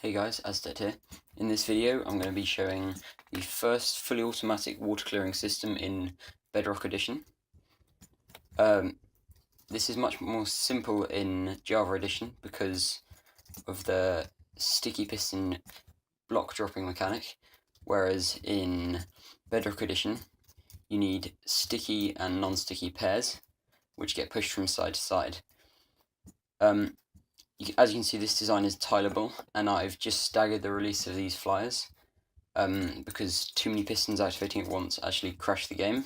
Hey guys, Aztec here. In this video I'm going to be showing the first fully automatic water clearing system in Bedrock Edition. This is much more simple in Java Edition because of the sticky piston block dropping mechanic, whereas in Bedrock Edition you need sticky and non-sticky pairs which get pushed from side to side. As you can see, this design is tileable, and I've just staggered the release of these flyers because too many pistons activating at once actually crash the game.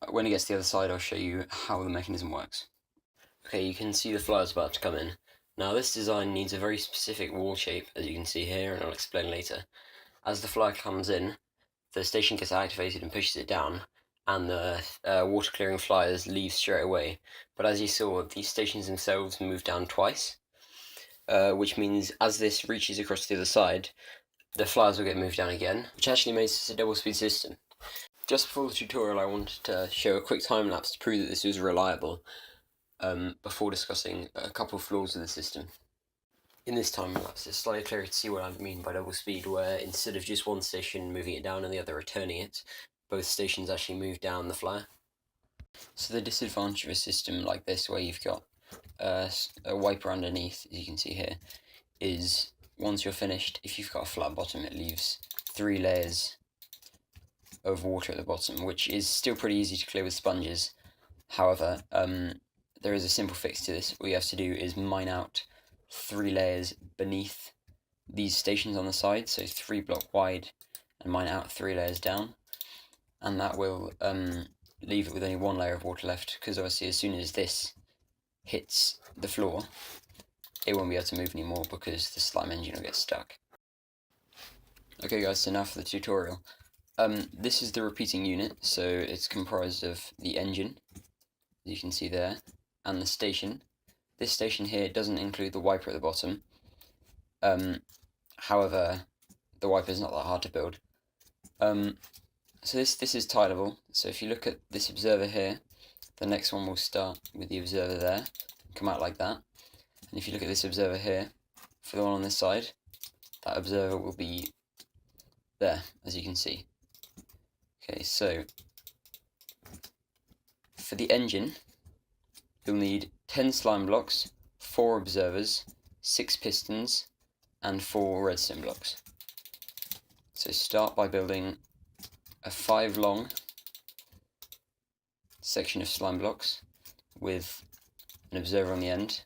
When it gets to the other side, I'll show you how the mechanism works. Okay, you can see the flyers about to come in. Now this design needs a very specific wall shape, as you can see here, and I'll explain later. As the flyer comes in, the station gets activated and pushes it down, and the water clearing flyers leave straight away. But as you saw, these stations themselves move down twice, which means as this reaches across to the other side, the flyers will get moved down again, which actually makes this a double speed system. Just before the tutorial, I wanted to show a quick time lapse to prove that this was reliable, before discussing a couple of flaws of the system. In this time lapse, it's slightly clearer to see what I mean by double speed, where instead of just one station moving it down and the other returning it, both stations actually move down the flyer. So the disadvantage of a system like this, where you've got a wiper underneath, as you can see here, is once you're finished, if you've got a flat bottom, it leaves 3 layers of water at the bottom, which is still pretty easy to clear with sponges. However, there is a simple fix to this. All you have to do is mine out 3 layers beneath these stations on the side, so 3 block wide, and mine out 3 layers down, and that will leave it with only 1 layer of water left, because obviously as soon as this hits the floor, it won't be able to move anymore because the slime engine will get stuck. Okay guys, so now for the tutorial. This is the repeating unit, so it's comprised of the engine, as you can see there, and the station. This station here doesn't include the wiper at the bottom. However, the wiper is not that hard to build. So this is tileable. So if you look at this observer here, the next one will start with the observer there, come out like that. And if you look at this observer here, for the one on this side, that observer will be there, as you can see. Okay, so for the engine, you'll need 10 slime blocks, 4 observers, 6 pistons, and 4 redstone blocks. So start by building a 5 long section of slime blocks with an observer on the end,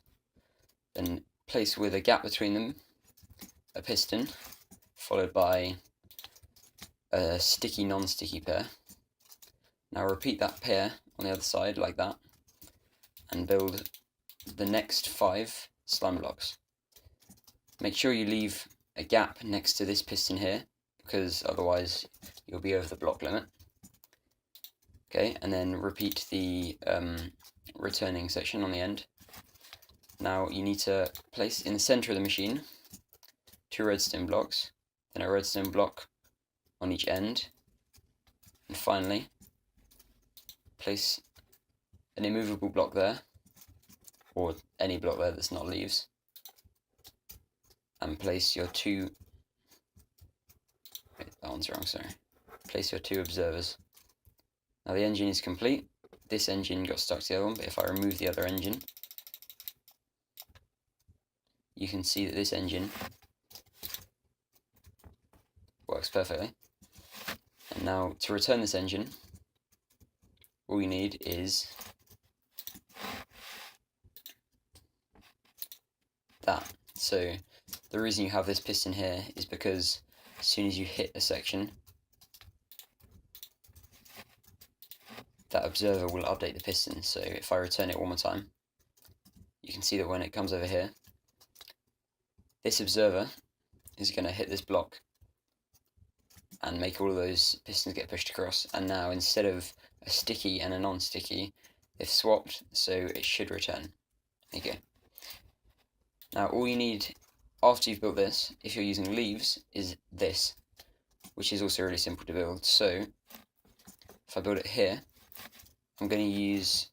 then place with a gap between them a piston, followed by a sticky non-sticky pair. Now repeat that pair on the other side like that, and build the next 5 slime blocks. Make sure you leave a gap next to this piston here, because otherwise you'll be over the block limit. Okay, and then repeat the returning section on the end. Now you need to place in the center of the machine 2 redstone blocks, then a redstone block on each end, and finally place an immovable block there, or any block there that's not leaves, and place your 2, wait, that one's wrong, sorry, place your 2 observers. Now the engine is complete. This engine got stuck to the other one, but if I remove the other engine, you can see that this engine works perfectly. And now to return this engine, all you need is that. So the reason you have this piston here is because as soon as you hit a section, that observer will update the piston. So if I return it one more time, you can see that when it comes over here, this observer is going to hit this block and make all of those pistons get pushed across. And now instead of a sticky and a non-sticky, they've swapped, so it should return. There you go. Now all you need after you've built this, if you're using leaves, is this, which is also really simple to build. So if I build it here, I'm going to use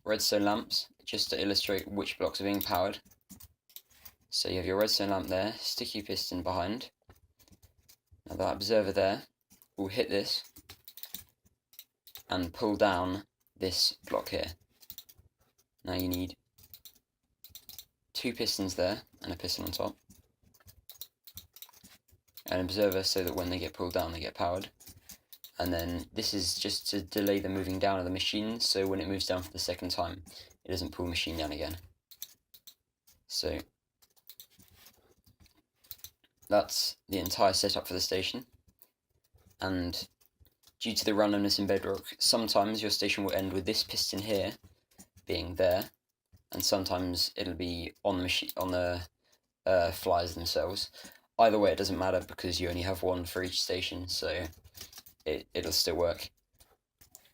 redstone lamps, just to illustrate which blocks are being powered. So you have your redstone lamp there, sticky piston behind. Now that observer there will hit this and pull down this block here. Now you need 2 pistons there and a piston on top. An observer so that when they get pulled down they get powered. And then this is just to delay the moving down of the machine, so when it moves down for the second time it doesn't pull the machine down again. So that's the entire setup for the station, and due to the randomness in Bedrock, sometimes your station will end with this piston here being there, and sometimes it'll be on the machine, on the flyers themselves. Either way, it doesn't matter because you only have one for each station, so it'll still work.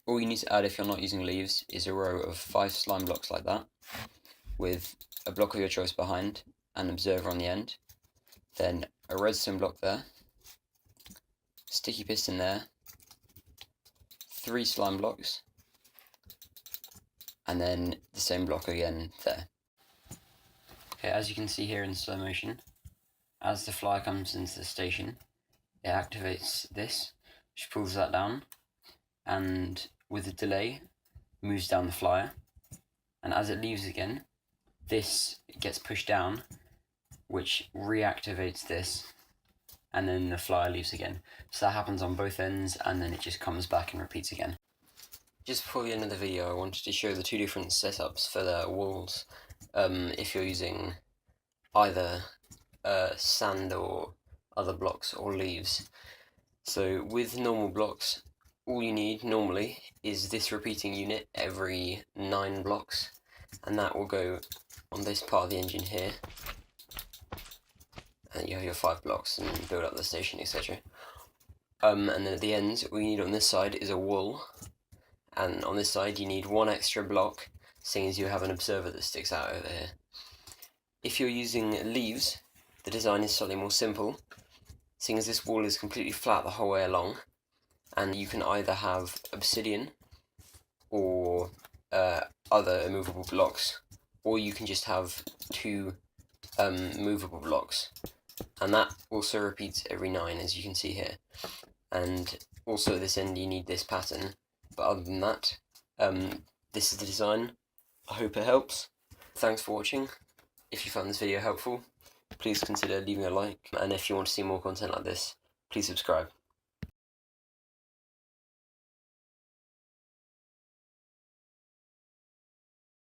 All you need to add if you're not using leaves is a row of 5 slime blocks like that, with a block of your choice behind, an observer on the end, then a redstone block there, sticky piston there, 3 slime blocks, and then the same block again there. Okay, as you can see here in slow motion, as the fly comes into the station, it activates this, which pulls that down, and with a delay, moves down the flyer, and as it leaves again, this gets pushed down, which reactivates this, and then the flyer leaves again. So that happens on both ends, and then it just comes back and repeats again. Just before the end of the video, I wanted to show the 2 different setups for the walls, if you're using either sand or other blocks or leaves. So with normal blocks, all you need normally is this repeating unit every 9 blocks, and that will go on this part of the engine here, and you have your 5 blocks and build up the station, etc. And then at the ends, all you need on this side is a wall, and on this side you need 1 extra block, seeing as you have an observer that sticks out over here. If you're using leaves, the design is slightly more simple, seeing as this wall is completely flat the whole way along, and you can either have obsidian or other immovable blocks, or you can just have 2 movable blocks, and that also repeats every 9, as you can see here. And also at this end you need this pattern, but other than that, this is the design. I hope it helps. Thanks for watching. If you found this video helpful, please consider leaving a like, and if you want to see more content like this, please subscribe.